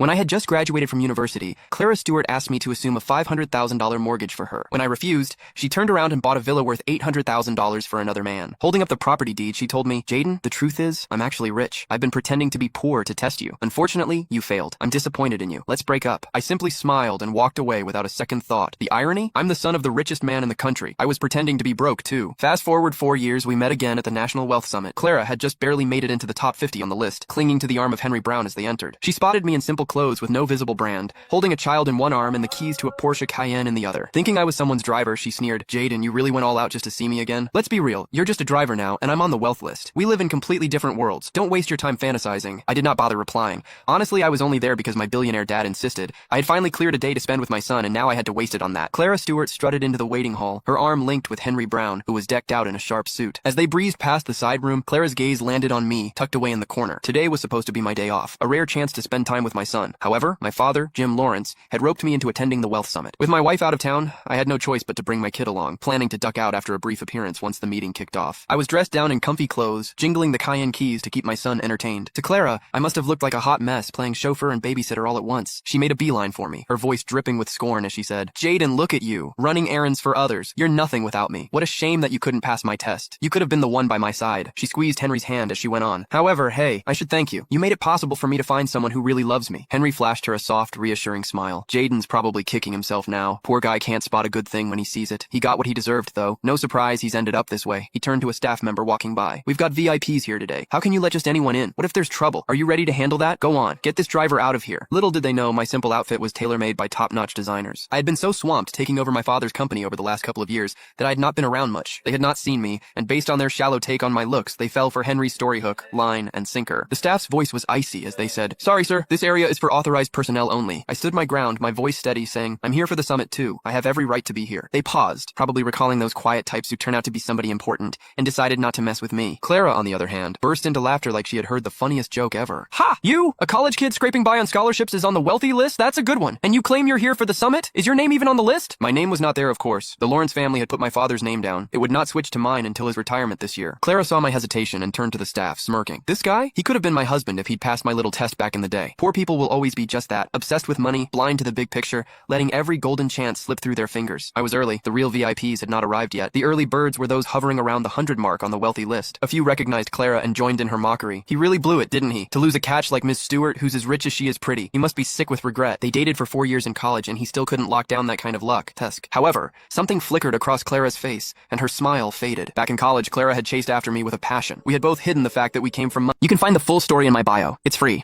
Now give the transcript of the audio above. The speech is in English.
When I had just graduated from university, Clara Stewart asked me to assume a $500,000 mortgage for her. When I refused, she turned around and bought a villa worth $800,000 for another man. Holding up the property deed, she told me, "Jaden, the truth is, I'm actually rich. I've been pretending to be poor to test you. Unfortunately, you failed. I'm disappointed in you. Let's break up." I simply smiled and walked away without a second thought. The irony? I'm the son of the richest man in the country. I was pretending to be broke, too. Fast forward 4 years, we met again at the National Wealth Summit. Clara had just barely made it into the top 50 on the list, clinging to the arm of Henry Brown as they entered. She spotted me in simple clothes with no visible brand, holding a child in one arm and the keys to a Porsche Cayenne in the other. Thinking I was someone's driver, she sneered, "Jaden, you really went all out just to see me again? Let's be real, you're just a driver now, and I'm on the wealth list. We live in completely different worlds. Don't waste your time fantasizing." I did not bother replying. Honestly, I was only there because my billionaire dad insisted. I had finally cleared a day to spend with my son, and now I had to waste it on that. Clara Stewart strutted into the waiting hall, her arm linked with Henry Brown, who was decked out in a sharp suit. As they breezed past the side room, Clara's gaze landed on me, tucked away in the corner. Today was supposed to be my day off, a rare chance to spend time with my son. However, my father, Jim Lawrence, had roped me into attending the Wealth Summit. With my wife out of town, I had no choice but to bring my kid along, planning to duck out after a brief appearance once the meeting kicked off. I was dressed down in comfy clothes, jingling the Cayenne keys to keep my son entertained. To Clara, I must have looked like a hot mess, playing chauffeur and babysitter all at once. She made a beeline for me, her voice dripping with scorn as she said, "Jaden, look at you, running errands for others. You're nothing without me. What a shame that you couldn't pass my test. You could have been the one by my side." She squeezed Henry's hand as she went on. "However, hey, I should thank you. You made it possible for me to find someone who really loves me." Henry flashed her a soft, reassuring smile. Jaden's probably kicking himself now. Poor guy can't spot a good thing when he sees it. He got what he deserved, though. No surprise he's ended up this way. He turned to a staff member walking by. "We've got VIPs here today. How can you let just anyone in? What if there's trouble? Are you ready to handle that? Go on, get this driver out of here." Little did they know my simple outfit was tailor-made by top-notch designers. I had been so swamped taking over my father's company over the last couple of years that I had not been around much. They had not seen me, and based on their shallow take on my looks, they fell for Henry's story hook, line, and sinker. The staff's voice was icy as they said, "Sorry, sir, this area is for authorized personnel only." I stood my ground, my voice steady, saying, "I'm here for the summit too. I have every right to be here." They paused, probably recalling those quiet types who turn out to be somebody important, and decided not to mess with me. Clara, on the other hand, burst into laughter like she had heard the funniest joke ever. "Ha! You? A college kid scraping by on scholarships is on the wealthy list? That's a good one. And you claim you're here for the summit? Is your name even on the list?" My name was not there, of course. The Lawrence family had put my father's name down. It would not switch to mine until his retirement this year. Clara saw my hesitation and turned to the staff, smirking. "This guy? He could have been my husband if he'd passed my little test back in the day. Poor people will always be just that, obsessed with money, blind to the big picture, letting every golden chance slip through their fingers." I was early. The real VIPs had not arrived yet. The early birds were those hovering around the 100 mark on the wealthy list. A few recognized Clara and joined in her mockery. "He really blew it, didn't he? To lose a catch like Miss Stewart, who's as rich as she is pretty. He must be sick with regret. They dated for 4 years in college and he still couldn't lock down that kind of luck." Tusk. However, something flickered across Clara's face, and her smile faded. Back in college, Clara had chased after me with a passion. We had both hidden the fact that we came from money. You can find the full story in my bio. It's free.